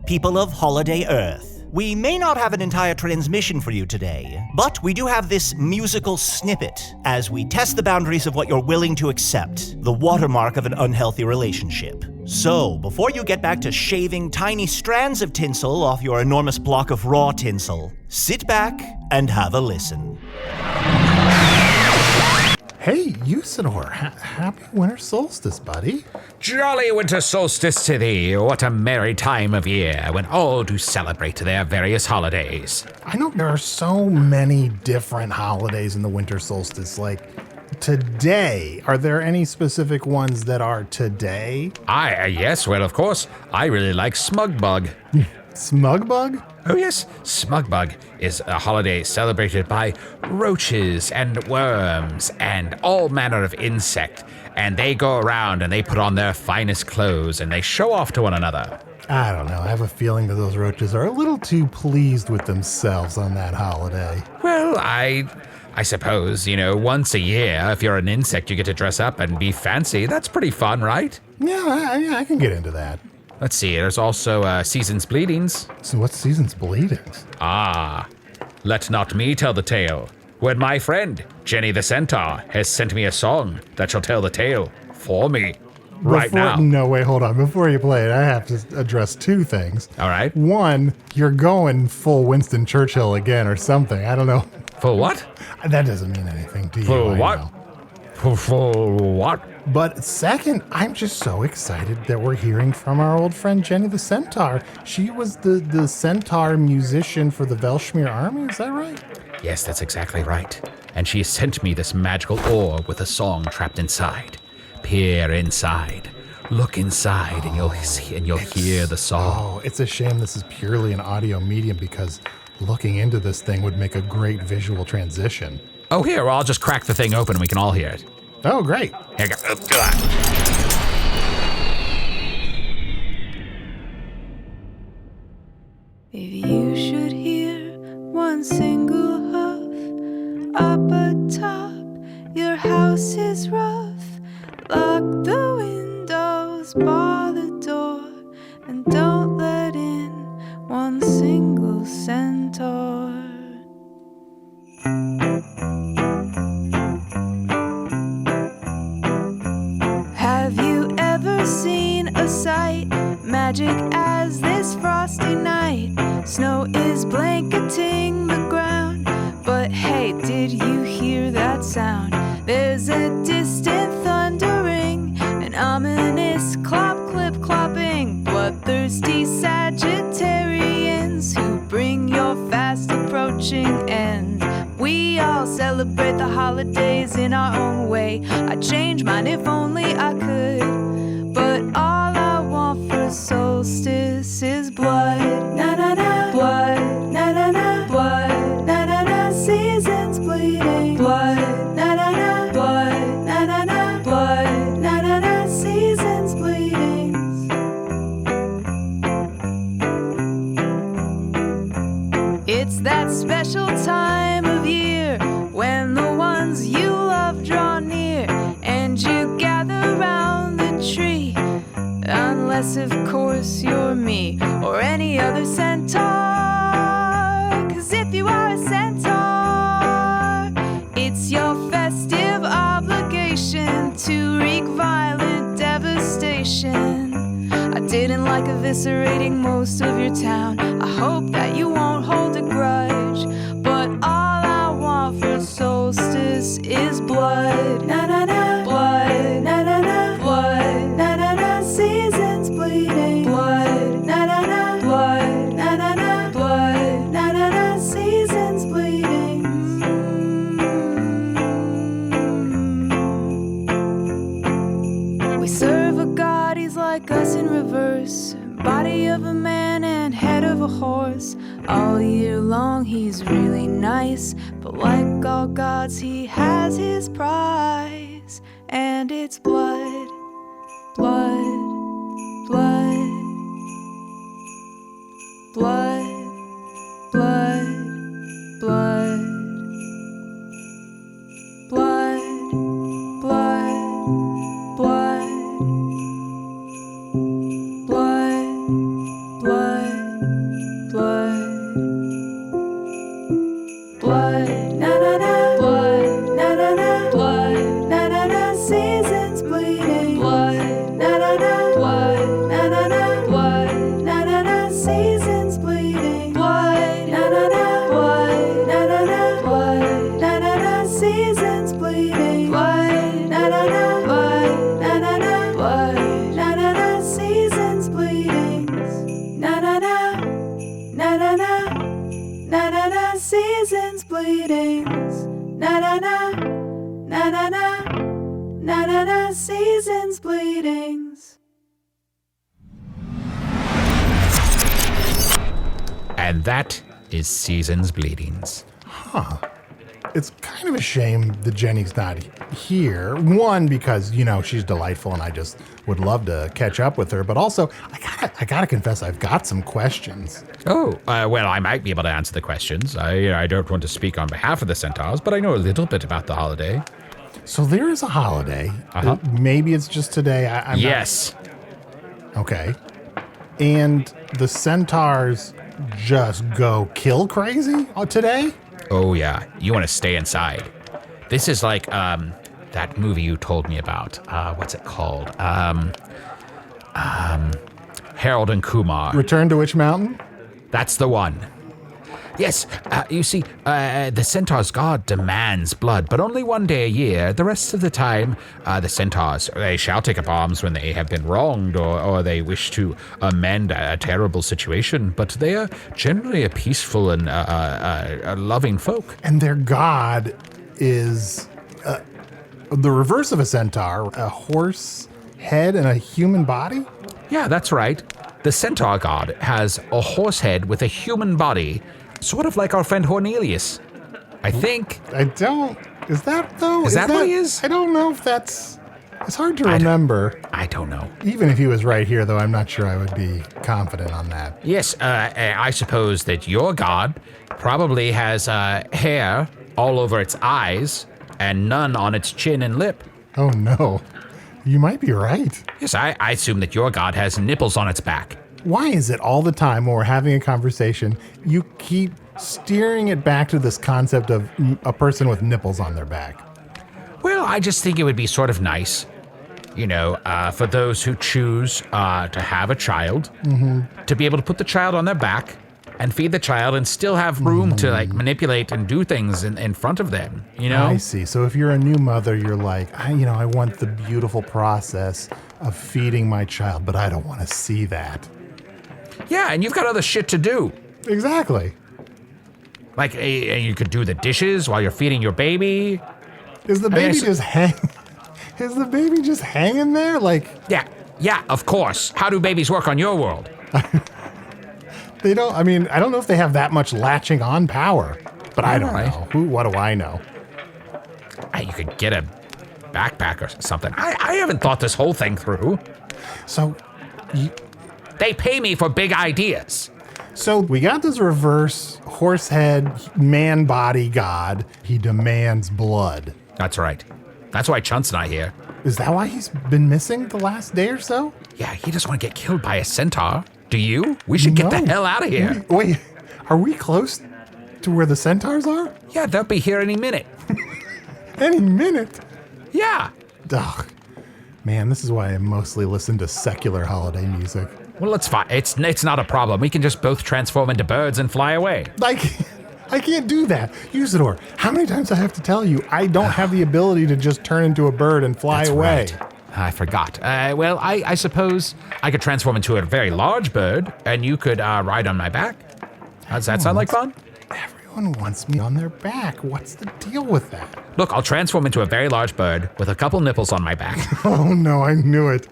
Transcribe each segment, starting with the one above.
people of Holiday Earth. We may not have an entire transmission for you today, but we do have this musical snippet as we test the boundaries of what you're willing to accept, the watermark of an unhealthy relationship. So, before you get back to shaving tiny strands of tinsel off your enormous block of raw tinsel, sit back and have a listen. Hey, Usidore, happy winter solstice, buddy. Jolly winter solstice to thee. What a merry time of year when all do celebrate their various holidays. I know there are so many different holidays in the winter solstice, like today. Are there any specific ones that are today? Yes, well, of course. I really like Smugbug. Smugbug? Oh yes, Smugbug is a holiday celebrated by roaches and worms and all manner of insect, and they go around and they put on their finest clothes and they show off to one another. I don't know. I have a feeling that those roaches are a little too pleased with themselves on that holiday. Well, I suppose, once a year, if you're an insect, you get to dress up and be fancy. That's pretty fun, right? Yeah, I can get into that. Let's see, there's also Season's Bleedings. So what's Season's Bleedings? Let not me tell the tale. When my friend, Jenny the Centaur, has sent me a song that shall tell the tale for me right now. No, wait, hold on. Before you play it, I have to address two things. All right. One, you're going full Winston Churchill again or something. I don't know. For what? That doesn't mean anything to you. For what? For what? But second, I'm just so excited that we're hearing from our old friend Jenny the Centaur. She was the centaur musician for the Velshmere army, is that right? Yes, that's exactly right. And she sent me this magical orb with a song trapped inside. Peer inside. Look inside and you'll see and you'll hear the song. Oh, it's a shame this is purely an audio medium because looking into this thing would make a great visual transition. Oh, here, well, I'll just crack the thing open and we can all hear it. Oh, great. Here you go. If you should hear one single hoof up atop, your house is rough. Lock the windows, bar the door, and don't let in one single centaur. Have you ever seen a sight magic as this frosty night? Snow is blanketing the ground, but hey, did you hear that sound? There's a distant thundering, an ominous clop clip clopping, bloodthirsty Sagittarians who bring your fast approaching end. We all celebrate the holidays in our own way. I'd change mine if only I could, but all I want for solstice is blood. Na na na, blood. Na na na, blood. Na na na, seasons bleeding. Blood. Na na na, blood. Na na na, blood. Na na na, seasons bleeding. It's that special time of year when the ones you love draw near and you gather round the tree, unless of course you're me or any other centaur. 'Cause if you are a centaur, it's your festive obligation to wreak violent devastation. I didn't like eviscerating most of your town. I hope that you won't hold a grudge, but all I want for solstice is blood. Na na na, blood. Na na na, blood. Na na na, seasons bleeding. Blood. Na na na, blood. Na na na, blood. Na na na, seasons bleeding. We serve a god, he's like us in reverse. Body of a man and head of a horse. All year long he's really nice, but like all gods he has his prize. And it's blood, blood, blood, blood, blood, blood, blood, blood, blood, blood, blood. Season's Bleedings. And that is Season's Bleedings. It's kind of a shame that Jenny's not here. One, because, she's delightful and I just would love to catch up with her. But also, I gotta confess, I've got some questions. Oh, well, I might be able to answer the questions. I don't want to speak on behalf of the Centaurs, but I know a little bit about the holiday. So there is a holiday. Maybe it's just today. I'm yes. Not... Okay. And the Centaurs just go kill crazy today? Oh, yeah. You want to stay inside. This is like that movie you told me about. What's it called? Harold and Kumar. Return to Witch Mountain? That's the one. Yes, you see, the Centaur's god demands blood, but only one day a year. The rest of the time, the Centaurs, they shall take up arms when they have been wronged or they wish to amend a terrible situation, but they are generally a peaceful and a loving folk. And their god is the reverse of a centaur, a horse head and a human body? Yeah, that's right. The Centaur god has a horse head with a human body, sort of like our friend Cornelius. I think. Is that though? Is that what he is? I don't know if that's. It's hard to remember. I don't know. Even if he was right here, though, I'm not sure I would be confident on that. Yes, I suppose that your god probably has hair all over its eyes and none on its chin and lip. Oh, no. You might be right. Yes, I assume that your god has nipples on its back. Why is it all the time when we're having a conversation, you keep steering it back to this concept of a person with nipples on their back? Well, I just think it would be sort of nice, for those who choose to have a child, to be able to put the child on their back and feed the child and still have room to manipulate and do things in front of them, I see. So if you're a new mother, you're like, I want the beautiful process of feeding my child, but I don't want to see that. Yeah, and you've got other shit to do. Exactly. Like, you could do the dishes while you're feeding your baby. Is the baby just hanging there? Like, yeah, of course. How do babies work on your world? They don't. I don't know if they have that much latching on power, but I don't know. What do I know? You could get a backpack or something. I haven't thought this whole thing through. So, they pay me for big ideas. So we got this reverse horsehead man body god. He demands blood. That's right. That's why Chunt's not here. Is that why he's been missing the last day or so? Yeah, he doesn't want to get killed by a centaur. Do you? We should get the hell out of here. Wait, are we close to where the centaurs are? Yeah, they'll be here any minute. Any minute? Yeah. Ugh. Man, this is why I mostly listen to secular holiday music. Well, it's fine. It's not a problem. We can just both transform into birds and fly away. I can't do that. Usidore, how many times do I have to tell you I don't have the ability to just turn into a bird and fly away? Right. I forgot. Well, I suppose I could transform into a very large bird, and you could ride on my back. Does that sound like fun? Everyone wants me on their back. What's the deal with that? Look, I'll transform into a very large bird with a couple nipples on my back. Oh, no, I knew it.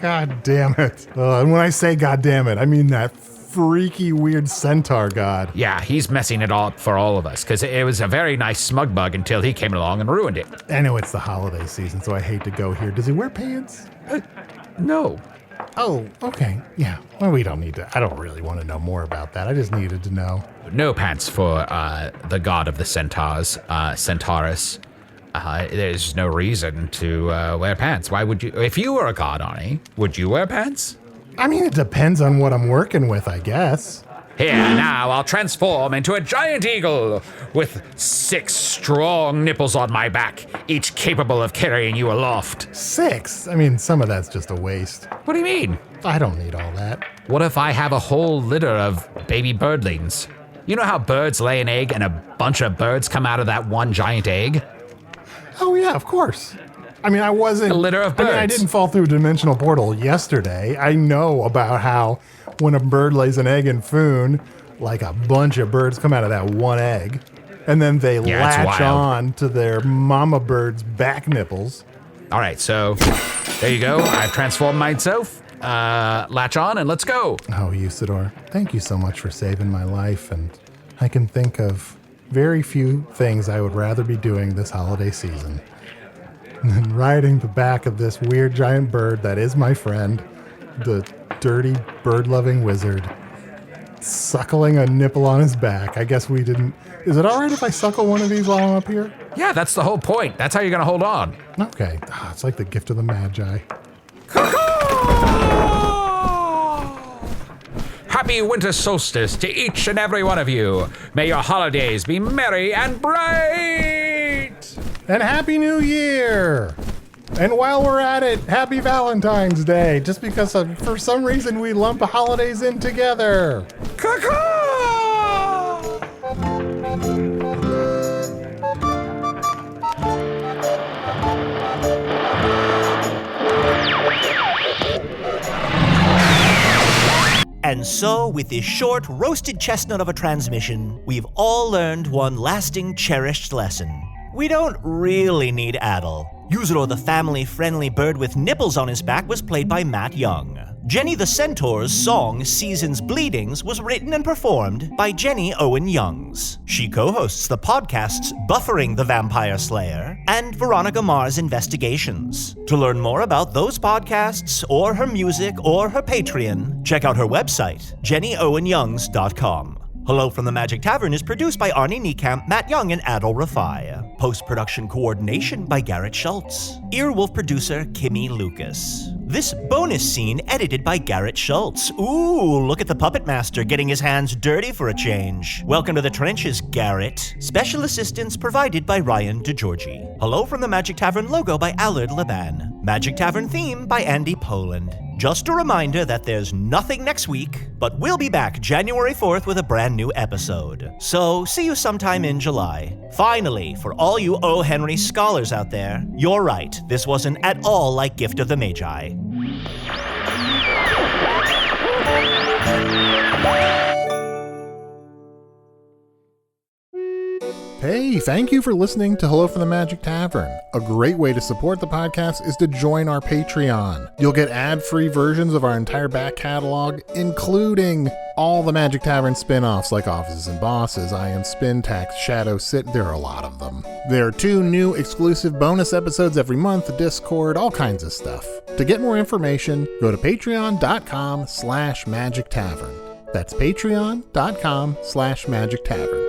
God damn it. And when I say god damn it, I mean that freaky, weird centaur god. Yeah, he's messing it all up for all of us, because it was a very nice smug bug until he came along and ruined it. I know it's the holiday season, so I hate to go here. Does he wear pants? No. Oh, okay. Yeah. Well, we don't need to. I don't really want to know more about that. I just needed to know. No pants for the god of the centaurs, Centaurus. There's no reason to wear pants. Why would you? If you were a god, Arnie, would you wear pants? It depends on what I'm working with, I guess. Here, now, I'll transform into a giant eagle with 6 strong nipples on my back, each capable of carrying you aloft. 6? Some of that's just a waste. What do you mean? I don't need all that. What if I have a whole litter of baby birdlings? You know how birds lay an egg and a bunch of birds come out of that one giant egg? Oh, yeah, of course. I wasn't... A litter of birds. I didn't fall through a dimensional portal yesterday. I know about how when a bird lays an egg in Foon, like a bunch of birds come out of that one egg, and then they latch on to their mama bird's back nipples, All right, so there you go. I've transformed myself. Latch on and let's go. Oh, Usidore, thank you so much for saving my life, and I can think of very few things I would rather be doing this holiday season than riding the back of this weird giant bird that is my friend, the dirty bird-loving wizard, suckling a nipple on his back. I guess we didn't... Is it all right if I suckle one of these while I'm up here? Yeah, that's the whole point. That's how you're going to hold on. Okay. It's like the gift of the Magi. Happy winter solstice to each and every one of you. May your holidays be merry and bright. And Happy New Year! And while we're at it, Happy Valentine's Day, just because for some reason we lump holidays in together. And so, with this short, roasted chestnut of a transmission, we've all learned one lasting, cherished lesson. We don't really need Adal. Usidore the family-friendly bird with nipples on his back was played by Matt Young. Jenny the Centaur's song, Season's Bleedings, was written and performed by Jenny Owen Youngs. She co-hosts the podcasts Buffering the Vampire Slayer and Veronica Mars Investigations. To learn more about those podcasts, or her music, or her Patreon, check out her website, jennyowenyoungs.com. Hello from the Magic Tavern is produced by Arnie Niekamp, Matt Young, and Adal Rifai. Post-production coordination by Garrett Schultz. Earwolf producer Kimmie Lucas. This bonus scene edited by Garrett Schultz. Ooh, look at the puppet master getting his hands dirty for a change. Welcome to the trenches, Garrett. Special assistance provided by Ryan DiGiorgi. Hello from the Magic Tavern logo by Allard Laban. Magic Tavern theme by Andy Poland. Just a reminder that there's nothing next week, but we'll be back January 4th with a brand new episode. So, see you sometime in July. Finally, for all you O. Henry scholars out there, you're right, this wasn't at all like Gift of the Magi. Hey, thank you for listening to Hello from the Magic Tavern. A great way to support the podcast is to join our Patreon. You'll get ad-free versions of our entire back catalog, including all the Magic Tavern spin-offs like Offices and Bosses, I Am Spin Tax, Shadow Sit. There are a lot of them. There are 2 new exclusive bonus episodes every month, Discord, all kinds of stuff. To get more information, go to patreon.com/Magic Tavern. That's patreon.com/Magic Tavern.